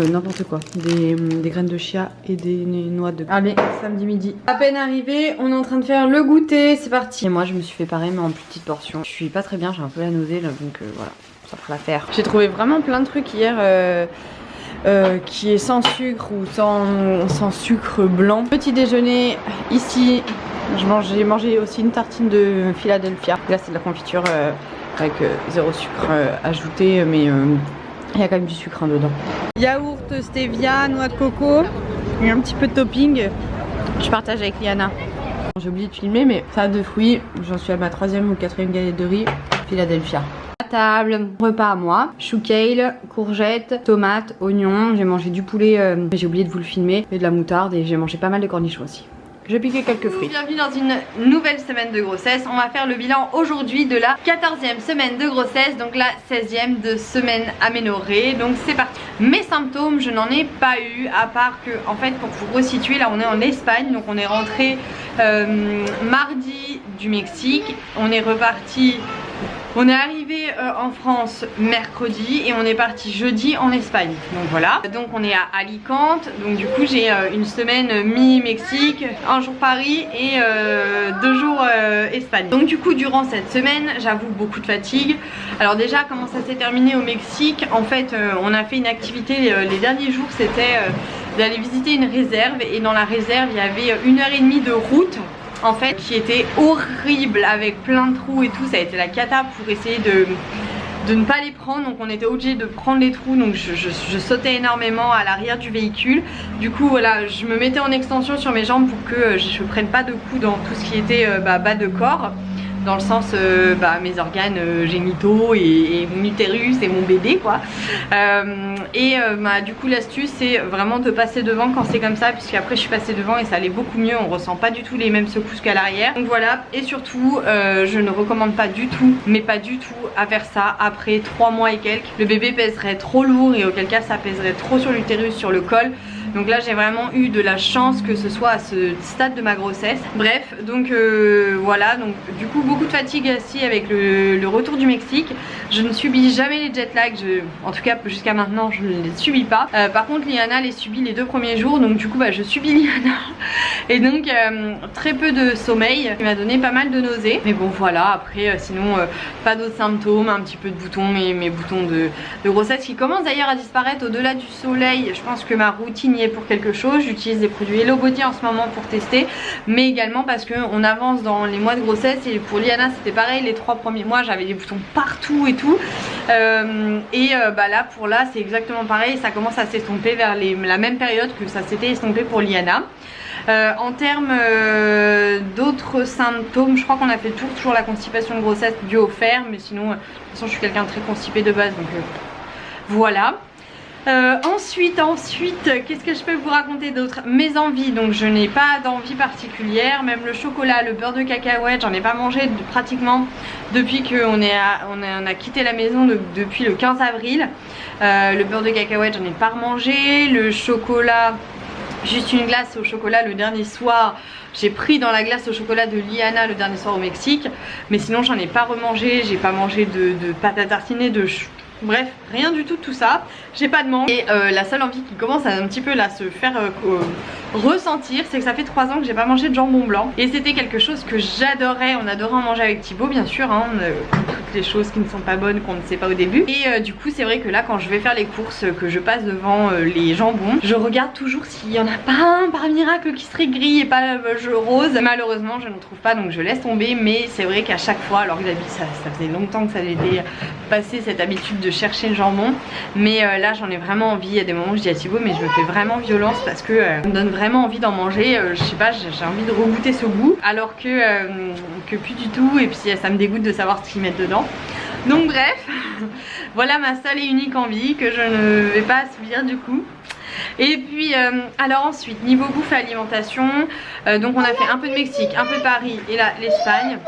n'importe quoi. Des graines de chia et des noix de... Allez, samedi midi. À peine arrivé, on est en train de faire le goûter, c'est parti. Et moi je me suis fait pareil mais en plus petite portion. Je suis pas très bien, j'ai un peu la nausée là, donc voilà, ça fera l'affaire. J'ai trouvé vraiment plein de trucs hier qui est sans sucre ou sans sucre blanc. Petit déjeuner ici, j'ai mangé aussi une tartine de Philadelphia. Là c'est de la confiture avec zéro sucre ajouté, mais il y a quand même du sucre dedans. Yaourt, stevia, noix de coco et un petit peu de topping. Je partage avec Liana. J'ai oublié de filmer mais ça a de fruits. J'en suis à ma 3e ou 4e galette de riz Philadelphia. Table, repas à moi, chou kale, courgettes, tomates, oignons, j'ai mangé du poulet, mais j'ai oublié de vous le filmer, et de la moutarde et j'ai mangé pas mal de cornichons aussi. J'ai piqué quelques fruits. Bienvenue dans une nouvelle semaine de grossesse. On va faire le bilan aujourd'hui de la 14e semaine de grossesse, donc la 16e de semaine aménorrhée. Donc c'est parti. Mes symptômes, je n'en ai pas eu, à part que, en fait, pour vous resituer, là on est en Espagne, donc on est rentré mardi du Mexique, on est reparti. On est arrivé en France mercredi et on est parti jeudi en Espagne. Donc voilà. Donc on est à Alicante. Donc du coup j'ai une semaine mi-Mexique, un jour Paris et 2 jours Espagne. Donc du coup durant cette semaine j'avoue beaucoup de fatigue. Alors déjà comment ça s'est terminé au Mexique? En fait on a fait une activité les derniers jours, c'était d'aller visiter une réserve. Et dans la réserve il y avait 1h30 de route en fait qui était horrible avec plein de trous et tout. Ça a été la cata pour essayer de ne pas les prendre, donc on était obligé de prendre les trous, donc je sautais énormément à l'arrière du véhicule. Du coup voilà, je me mettais en extension sur mes jambes pour que je prenne pas de coups dans tout ce qui était bas de corps, dans le sens mes organes génitaux et mon utérus et mon bébé quoi. Du coup l'astuce c'est vraiment de passer devant quand c'est comme ça, puisque après je suis passée devant et ça allait beaucoup mieux, on ressent pas du tout les mêmes secousses qu'à l'arrière. Donc voilà, et surtout je ne recommande pas du tout, mais pas du tout, à faire ça après 3 mois et quelques. Le bébé pèserait trop lourd et auquel cas ça pèserait trop sur l'utérus, sur le col. Donc là j'ai vraiment eu de la chance que ce soit à ce stade de ma grossesse. Bref, donc voilà, donc du coup beaucoup de fatigue aussi avec le retour du Mexique. Je ne subis jamais les jet lag, en tout cas jusqu'à maintenant je ne les subis pas. Par contre Liana les subit les 2 premiers jours, donc du coup je subis Liana. Et donc très peu de sommeil, qui m'a donné pas mal de nausées. Mais bon voilà, après sinon pas d'autres symptômes, un petit peu de boutons, mes boutons de grossesse qui commencent d'ailleurs à disparaître au-delà du soleil. Je pense que ma routine y est pour quelque chose. J'utilise des produits Hello Body en ce moment pour tester, mais également parce qu'on avance dans les mois de grossesse. Et pour Liana c'était pareil, les 3 premiers mois j'avais des boutons partout et tout. Là c'est exactement pareil, ça commence à s'estomper vers la même période que ça s'était estompé pour Liana. En termes d'autres symptômes, je crois qu'on a fait le tour. Toujours la constipation de grossesse due au fer, mais sinon de toute façon je suis quelqu'un de très constipé de base, donc voilà. Ensuite, qu'est-ce que je peux vous raconter d'autre? Mes envies, donc je n'ai pas d'envie particulière. Même le chocolat, le beurre de cacahuète, j'en ai pas mangé pratiquement depuis qu'on a quitté la maison depuis le 15 avril. Le beurre de cacahuète, j'en ai pas remangé. Le chocolat, juste une glace au chocolat le dernier soir. J'ai pris dans la glace au chocolat de Liana le dernier soir au Mexique. Mais sinon j'en ai pas remangé. J'ai pas mangé de pâte à tartiner, bref, rien du tout de tout ça. J'ai pas de manque. Et la seule envie qui commence à un petit peu là se faire ressentir, c'est que ça fait 3 ans que j'ai pas mangé de jambon blanc. Et c'était quelque chose que j'adorais. On adorait en manger avec Thibaut bien sûr, hein, toutes les choses qui ne sont pas bonnes qu'on ne sait pas au début. Et du coup c'est vrai que là quand je vais faire les courses, que je passe devant les jambons, je regarde toujours s'il y en a pas un par miracle qui serait gris et pas rose. Malheureusement je ne trouve pas, donc je laisse tomber. Mais c'est vrai qu'à chaque fois, alors que ça faisait longtemps que ça avait été passé cette habitude de chercher le jambon, mais là j'en ai vraiment envie. Il y a des moments où je dis à Thibaut mais je me fais vraiment violence parce que ça me donne vraiment envie d'en manger. Je sais pas, j'ai envie de regoûter ce goût, alors que plus du tout. Et puis ça me dégoûte de savoir ce qu'ils mettent dedans. Donc bref, voilà ma seule et unique envie que je ne vais pas assouvir du coup. Et puis alors ensuite niveau bouffe et alimentation, donc on a fait un peu de Mexique, un peu de Paris et là l'Espagne.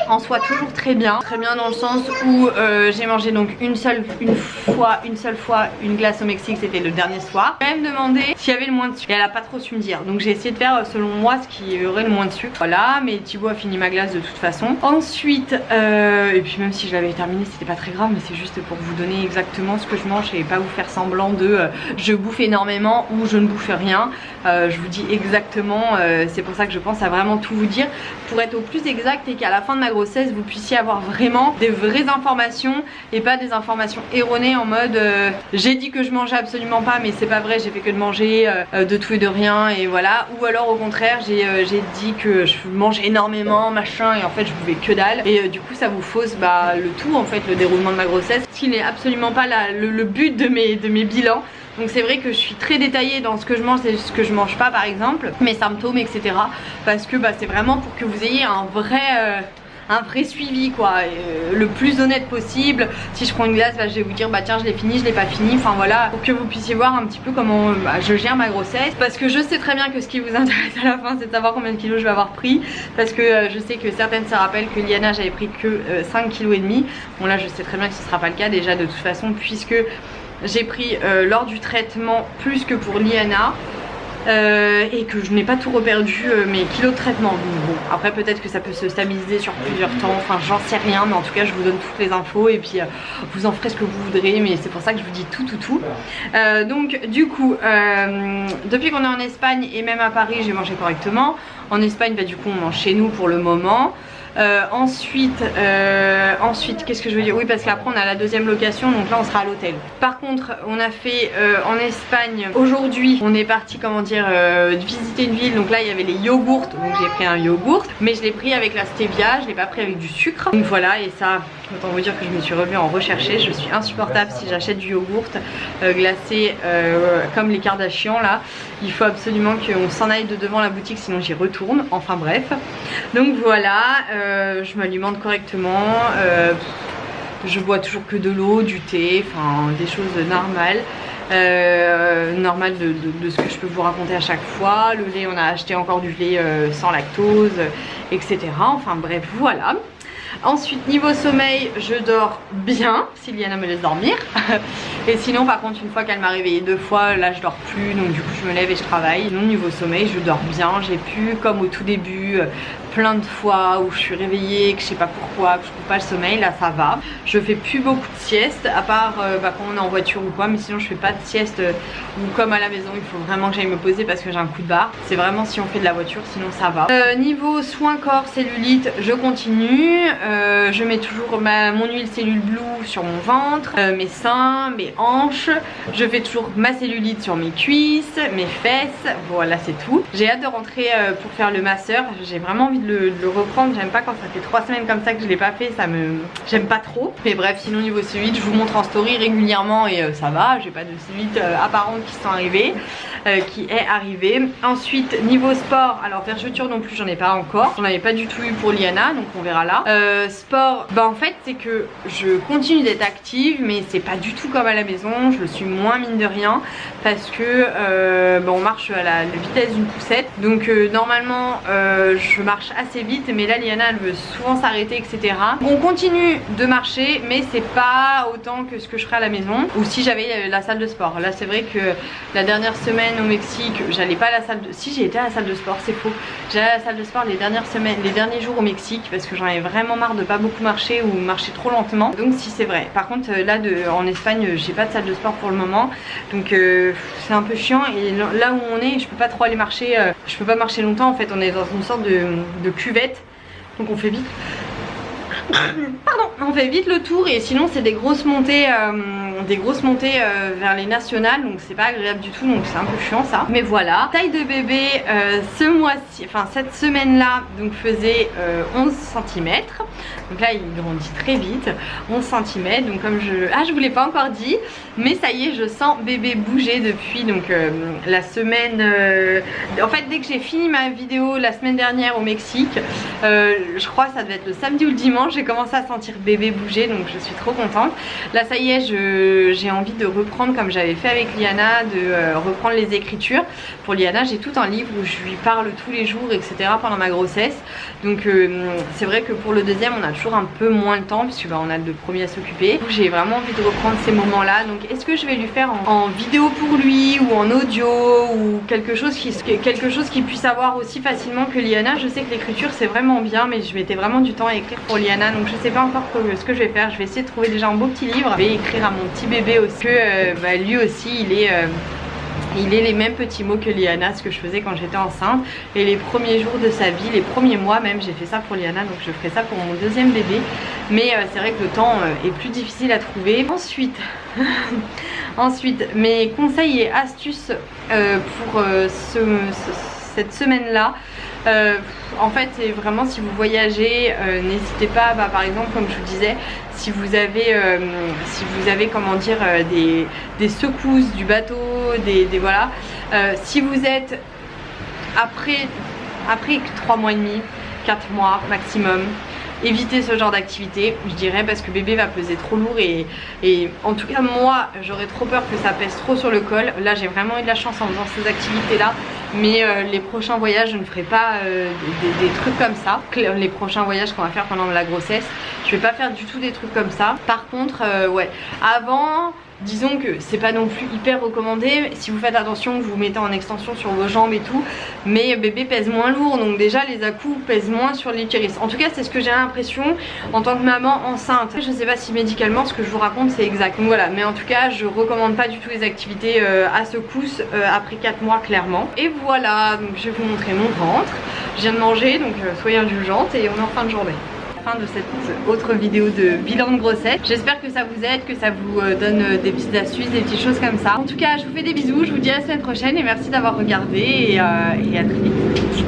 en soi toujours très bien dans le sens où j'ai mangé donc une seule fois une glace au Mexique, c'était le dernier soir. J'ai même demandé s'il y avait le moins de sucre et elle a pas trop su me dire, donc j'ai essayé de faire selon moi ce qui aurait le moins de sucre. Voilà, mais Thibaut a fini ma glace de toute façon. Ensuite et puis même si je l'avais terminé c'était pas très grave, mais c'est juste pour vous donner exactement ce que je mange et pas vous faire semblant de je bouffe énormément ou je ne bouffe rien. Je vous dis exactement, c'est pour ça que je pense à vraiment tout vous dire pour être au plus exact et qu'à la fin de ma grossesse vous puissiez avoir vraiment des vraies informations et pas des informations erronées en mode j'ai dit que je mangeais absolument pas mais c'est pas vrai, j'ai fait que de manger de tout et de rien et voilà, ou alors au contraire j'ai dit que je mange énormément machin et en fait je buvais que dalle et du coup ça vous fausse le tout en fait, le déroulement de ma grossesse, ce qui n'est absolument pas le but de mes bilans. Donc c'est vrai que je suis très détaillée dans ce que je mange et ce que je mange pas par exemple, mes symptômes etc. Parce que c'est vraiment pour que vous ayez un vrai suivi quoi, le plus honnête possible. Si je prends une glace, je vais vous dire tiens je l'ai fini, je l'ai pas fini, enfin voilà, pour que vous puissiez voir un petit peu comment je gère ma grossesse. Parce que je sais très bien que ce qui vous intéresse à la fin c'est de savoir combien de kilos je vais avoir pris. Parce que je sais que certaines se rappellent que Liana j'avais pris que 5,5 kg. Bon là je sais très bien que ce sera pas le cas déjà de toute façon, puisque j'ai pris lors du traitement plus que pour Liana. Et que je n'ai pas tout reperdu mes kilos de traitement. Donc bon, après peut-être que ça peut se stabiliser sur plusieurs temps, enfin j'en sais rien, mais en tout cas je vous donne toutes les infos et puis vous en ferez ce que vous voudrez, mais c'est pour ça que je vous dis tout. Donc du coup depuis qu'on est en Espagne et même à Paris j'ai mangé correctement. En Espagne du coup on mange chez nous pour le moment. Ensuite qu'est-ce que je veux dire, oui parce qu'après on a la deuxième location, donc là on sera à l'hôtel. Par contre on a fait en Espagne aujourd'hui, on est parti visiter une ville, donc là il y avait les yogourts, donc j'ai pris un yogourt mais je l'ai pris avec la stevia, je l'ai pas pris avec du sucre, donc voilà. Et ça autant vous dire que je me suis revenue en rechercher, je suis insupportable si j'achète du yogourt glacé comme les Kardashians là, il faut absolument qu'on s'en aille de devant la boutique sinon j'y retourne, enfin bref. Donc voilà, je m'alimente correctement, je bois toujours que de l'eau, du thé, enfin des choses normales. Normal de ce que je peux vous raconter à chaque fois. Le lait, on a acheté encore du lait sans lactose, etc. Enfin bref, voilà. Ensuite niveau sommeil, je dors bien si Liana me laisse dormir. Et sinon par contre une fois qu'elle m'a réveillée 2 fois, là je dors plus, donc du coup je me lève et je travaille. Non, niveau sommeil je dors bien, j'ai pu comme au tout début plein de fois où je suis réveillée, que je sais pas pourquoi, que je coupe pas le sommeil, là ça va. Je fais plus beaucoup de siestes à part quand on est en voiture ou quoi, mais sinon je fais pas de sieste ou comme à la maison il faut vraiment que j'aille me poser parce que j'ai un coup de barre. C'est vraiment si on fait de la voiture, sinon ça va. Niveau soins corps, cellulite, je continue. Je mets toujours mon huile cellule blue sur mon ventre, mes seins, mes hanches. Je fais toujours ma cellulite sur mes cuisses, mes fesses, voilà c'est tout. J'ai hâte de rentrer pour faire le masseur, j'ai vraiment envie de le reprendre. J'aime pas quand ça fait 3 semaines comme ça que je l'ai pas fait, j'aime pas trop. Mais bref, sinon niveau cellulite je vous montre en story régulièrement et ça va, j'ai pas de cellulite apparente qui sont arrivées, qui est arrivée. Ensuite niveau sport, alors vergeture non plus j'en ai pas encore, j'en avais pas du tout eu pour Liana, donc on verra là. Sport, en fait c'est que je continue d'être active mais c'est pas du tout comme à la maison, je le suis moins mine de rien parce que on marche à la vitesse d'une poussette, donc normalement je marche assez vite mais là Liana elle veut souvent s'arrêter etc. On continue de marcher mais c'est pas autant que ce que je ferais à la maison ou si j'avais la salle de sport. Là c'est vrai que la dernière semaine au Mexique j'allais pas à la salle de... Si j'ai été à la salle de sport, c'est faux, j'allais à la salle de sport les dernières semaines, les derniers jours au Mexique parce que j'en avais vraiment marre de pas beaucoup marcher ou marcher trop lentement, donc si c'est vrai. Par contre là en Espagne j'ai pas de salle de sport pour le moment, donc c'est un peu chiant et là où on est je peux pas trop aller marcher, je peux pas marcher longtemps en fait, on est dans une sorte de cuvette donc on fait vite pardon, on fait vite le tour et sinon c'est des grosses montées vers les nationales, donc c'est pas agréable du tout, donc c'est un peu chiant ça. Mais voilà, taille de bébé ce mois-ci, enfin cette semaine là, donc faisait 11 cm. Donc là il grandit très vite, 11 cm. Donc comme je vous l'ai pas encore dit, mais ça y est, je sens bébé bouger depuis donc la semaine en fait dès que j'ai fini ma vidéo la semaine dernière au Mexique, je crois que ça devait être le samedi ou le dimanche, j'ai commencé à sentir bébé bouger, donc je suis trop contente. Là ça y est, j'ai envie de reprendre comme j'avais fait avec Liana, de reprendre les écritures. Pour Liana j'ai tout un livre où je lui parle tous les jours etc pendant ma grossesse. Donc c'est vrai que pour le deuxième on a toujours un peu moins le temps puisque on a le premier à s'occuper. J'ai vraiment envie de reprendre ces moments là. Donc est-ce que je vais lui faire en vidéo pour lui ou en audio ou quelque chose qui puisse avoir aussi facilement que Liana. Je sais que l'écriture c'est vraiment bien mais je mettais vraiment du temps à écrire pour Liana, donc je sais pas encore ce que je vais faire. Je vais essayer de trouver déjà un beau petit livre. Je vais écrire à mon petit bébé aussi que lui aussi il est les mêmes petits mots que Liana, ce que je faisais quand j'étais enceinte. Et les premiers jours de sa vie, les premiers mois même, j'ai fait ça pour Liana, donc je ferai ça pour mon deuxième bébé. Mais c'est vrai que le temps est plus difficile à trouver. Ensuite, mes conseils et astuces pour cette semaine-là. En fait c'est vraiment si vous voyagez n'hésitez pas, par exemple comme je vous disais, si vous avez comment dire des secousses du bateau, voilà, si vous êtes après 3 mois et demi, 4 mois maximum, évitez ce genre d'activité je dirais, parce que bébé va peser trop lourd et en tout cas moi j'aurais trop peur que ça pèse trop sur le col. Là j'ai vraiment eu de la chance en faisant ces activités là, mais les prochains voyages je ne ferai pas des trucs comme ça. Les prochains voyages qu'on va faire pendant la grossesse je vais pas faire du tout des trucs comme ça. Par contre ouais, avant disons que c'est pas non plus hyper recommandé si vous faites attention, que vous mettez en extension sur vos jambes et tout, mais bébé pèse moins lourd donc déjà les à-coups pèsent moins sur l'utérus. En tout cas c'est ce que j'ai l'impression en tant que maman enceinte. Je sais pas si médicalement ce que je vous raconte c'est exact, donc voilà, mais en tout cas je recommande pas du tout les activités à secousse après 4 mois clairement. Et voilà, donc je vais vous montrer mon ventre. Je viens de manger donc soyez indulgentes et on est en fin de journée. Fin de cette autre vidéo de bilan de grossesse. J'espère que ça vous aide, que ça vous donne des petites astuces, des petites choses comme ça. En tout cas je vous fais des bisous, je vous dis à la semaine prochaine et merci d'avoir regardé et à très vite.